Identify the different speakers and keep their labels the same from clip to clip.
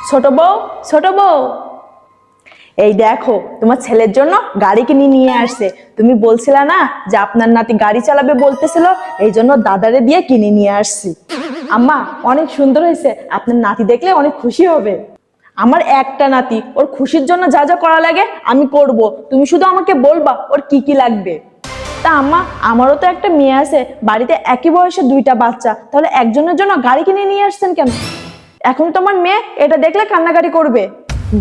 Speaker 1: ছোট বউ, ছোট বউ, এই দেখো তোমার ছেলের জন্য গাড়ি কিনে নিয়ে আসছে। তুমি বলছিলা না যে আপনার নাতি গাড়ি চালাবে বলতেছিল, এই জন্য দাদারে দিয়ে কিনে নিয়ে আসছি। আম্মা অনেক সুন্দর হয়েছে, আপনার নাতি দেখলে অনেক খুশি হবে। আমার একটা নাতি, ওর খুশির জন্য যা যা করা লাগে আমি করব, তুমি শুধু আমাকে বলবা ওর কি কি লাগবে। তা আম্মা, আমারও তো একটা মেয়ে আছে, বাড়িতে একই বয়সে দুইটা বাচ্চা, তাহলে একজনের জন্য গাড়ি কিনে নিয়ে আসছেন কেন? এখন তোমার মেয়ে এটা দেখলে কান্নাকাটি করবে।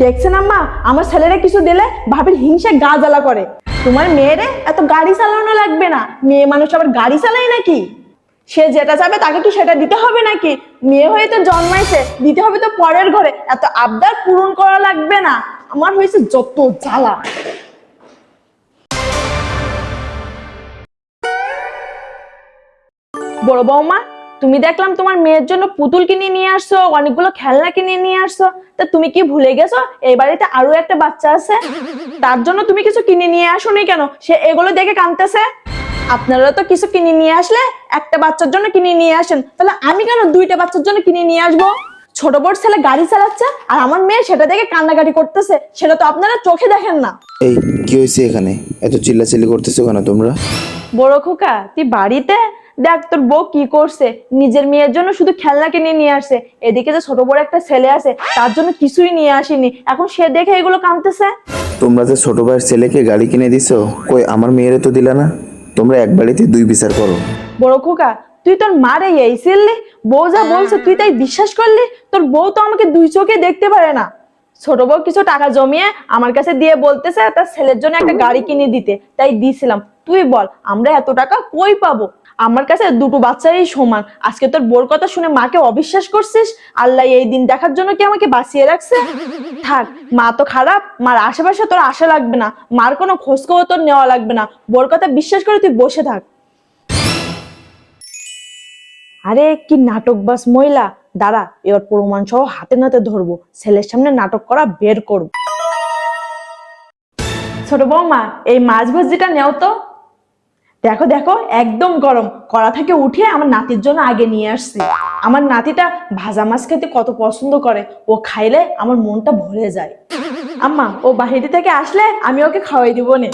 Speaker 1: দেখছেন আম্মা, আমার ছেলেরা কিছু দিলে ভাবির হিংসায় গা জ্বালা করে। তোমার মেয়েরে এত গাড়ি চালানো লাগবে না, মেয়ে মানুষ আবার গাড়ি চালায় নাকি? সে যেটা চাবে তাকে কি সেটা দিতে হবে নাকি? মেয়ে হয়ে তো জন্মাইছে, দিতে হবে তো পরের ঘরে, এত আবদার পূরণ করা লাগবে না। আমার হয়েছে যত জ্বালা। বড় বৌমা, তুমি দেখলাম তোমার মেয়ের জন্য পুতুল কিনে নিয়ে আসছো, অনেকগুলো খেলনা কিনে নিয়ে আসছো। তা তুমি কি ভুলে গেছো এই বাড়িতে আরো একটা বাচ্চা আছে? তার জন্য তুমি কিছু কিনে নিয়ে আসোনি কেন? সে এগুলো দেখে কাঁদতেছে। আপনারা তো কিছু কিনে নিয়ে আসলে একটা বাচ্চার জন্য কিনে নিয়ে আসেন, তাহলে আমি কেন দুইটা বাচ্চার জন্য কিনে নিয়ে আসবো? ছোট বড় ছেলে গাড়ি চালাচ্ছে আর আমার মেয়ে সেটা দেখে কান্নাকাটি করতেছে, সেটা তো আপনারা চোখে দেখেন না।
Speaker 2: এই কি হয়েছে এখানে? এত চিল্লাচিল্লি করতেছো কেন তোমরা?
Speaker 1: বড় খোকা, তুই বাড়িতে দেখ তোর বউ কি করছে। নিজের মেয়ের জন্য শুধু খেলনা কিনে নিয়ে আসছে, এদিকে যে ছোট বড় একটা ছেলে আছে তার জন্য কিছুই নিয়ে আসেনি, এখন সে দেখে এগুলো কাঁদতেছে।
Speaker 2: তোমরা যে ছোট ভাইয়ের ছেলেকে গাড়ি কিনে দিছো, কই আমার মেয়েরে তো দিলা না? তোমরা এক বাড়িতে দুই বিচার করো।
Speaker 1: বড় খোকা, তুই তোর মারে এই ছিললি, বউ যা বলছে তুই তাই বিশ্বাস করলি? তোর বউ তো আমাকে দুই চোখে দেখতে পারে না। ছোট বউ কিছু টাকা জমিয়ে আমার কাছে দিয়ে বলতেছে তার ছেলের জন্য একটা গাড়ি কিনে দিতে, তাই দিছিলাম। তুই বল আমরা এত টাকা কই পাবো? আমার কাছে দুটো বাচ্চাই সমান। আজকে তোর বোর কথা শুনে মাকে অবিশ্বাস করছিস, আল্লাহ এই দিন দেখার জন্য কি আমাকে বাঁচিয়ে রাখছে? থাক, মা তো খারাপ, মার আশেপাশে তোর আসা লাগবে না, মার কোনো খোঁজ খবর তোর নেওয়া লাগবে না, বোর কথা বিশ্বাস করে তুই বসে থাক। আরে কি নাটকবাজ মহিলা! দাঁড়া, এবার প্রমাণ সহ হাতে নাতে ধরবো, ছেলের সামনে নাটক করা বের করব। ছোট বৌমা, এই মাছ ভাজিটা নেও তো। দেখো দেখো, একদম গরম, কড়া থেকে উঠিয়ে আমার নাতির জন্য আগে নিয়ে আসছি। আমার নাতিটা ভাজা মাছ খেতে কত পছন্দ করে, ও খাইলে আমার মনটা ভরে যায়। আম্মা, ও বাহিরে থেকে আসলে আমি ওকে খাওয়াই দিব নে।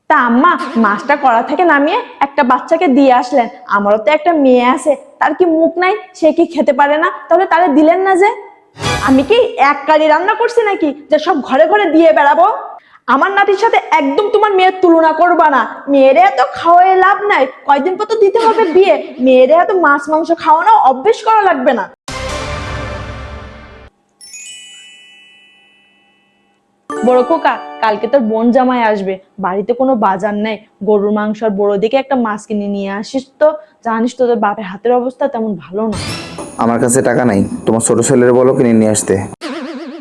Speaker 1: তা আম্মা, মাছটা কড়া থেকে নামিয়ে একটা বাচ্চাকে দিয়ে আসলেন। আমারও তো একটা মেয়ে আছে, তার কি মুখ নাই? সে কি খেতে পারে না? তাহলে তারে দিলেন না যে? আমি কি এক কারি রান্না করছি নাকি যে সব ঘরে ঘরে দিয়ে বেড়াবো? আমার নাতির সাথে একদম তোমার মেয়ের তুলনা করবা না। মেয়েরে এত খাওয়াই লাভ নাই, কয়দিন পর তো দিতে হবে বিয়ে। মেয়েরে এত মাছ মাংস খাওয়ানো অভ্যেস করা লাগবে না। বড় খোকা, কালকে তোর বোন জামাই আসবে, বাড়িতে কোনো বাজার নেই, গরুর মাংস আর বড় দিকে একটা মাছ কিনে নিয়ে আসিস তো। জানিস তো তোর বাপের হাতের অবস্থা তেমন ভালো না।
Speaker 2: আমার কাছে টাকা নাই, তোমার ছোট ছেলের বলো কিনে নিয়ে আসতে।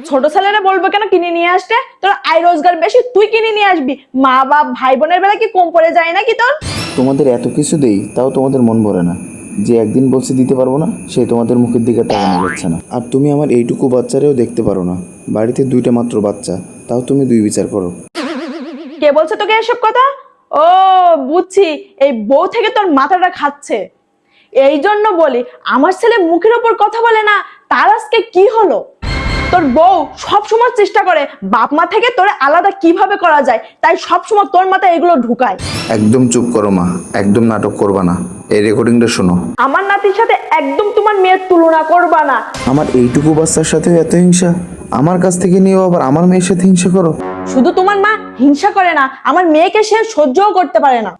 Speaker 1: ছোট ছেলেরা বলবে কেন কিনে নিয়ে আসতে? তোর আয় রোজগার বেশি, তুই কিনে নিয়ে আসবি। মা বাপ ভাই বোনের বেলা কি কম পড়ে যায় নাকি তোর?
Speaker 2: তোমাদের এত কিছু দেই, তাও তোমাদের মন ভরে না। যে একদিন বলছে দিতে পারবো না, সে তোমাদের মুখের দিকে তাকানো যাচ্ছে না। আর তুমি আমার এইটুকু বাচ্চারেও দেখতে পারো না। বাড়িতে দুইটা মাত্র বাচ্চা, তাও তুমি দুই বিচার করো।
Speaker 1: কে বলছে তোকে এসব কথা? ও, বুঝছি, এই বউ থেকে তোর মাথাটা খাচ্ছে। এই জন্য বলি, আমার ছেলে মুখের ওপর কথা বলে না, তার আজকে কি হলো? তোর বউ সব সময় চেষ্টা করে বাপ মা থেকে তোরে আলাদা কিভাবে করা যায়, তাই সব সময় তোর মাথায় এগুলো ঢুকায়।
Speaker 2: একদম চুপ করো মা, একদম নাটক করবা না। এই রেকর্ডিংটা শোনো।
Speaker 1: আমার নাতির সাথে একদম তোমার মেয়ের তুলনা করবা না।
Speaker 2: আমার এইটুকু বাচ্চার সাথেও এত হিংসা? আমার কাছ থেকে নিয়েও আবার আমার মেয়ের সাথে হিংসা করো?
Speaker 1: শুধু তোমার মা হিংসা করে না, আমার মেয়েকে সে সহ্যও করতে পারে না।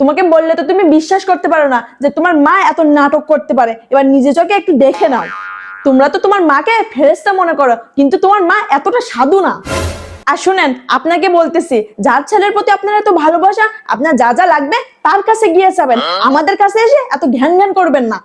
Speaker 1: তোমাকে বললে তো তুমি বিশ্বাস করতে পারো না যে তোমার মা এত নাটক করতে পারে। এবার নিজে চোখে একটু দেখে নাও। তোমরা তো তোমার মাকে ফেরেশতা মনে করো, কিন্তু তোমার মা এতটা সাধু না। আর শুনেন, আপনাকে বলতেছি, যার ছেলের প্রতি আপনার এত ভালোবাসা, আপনার যা যা লাগবে তার কাছে গিয়ে যাবেন, আমাদের কাছে এসে এত ঘ্যান ঘ্যান করবেন না।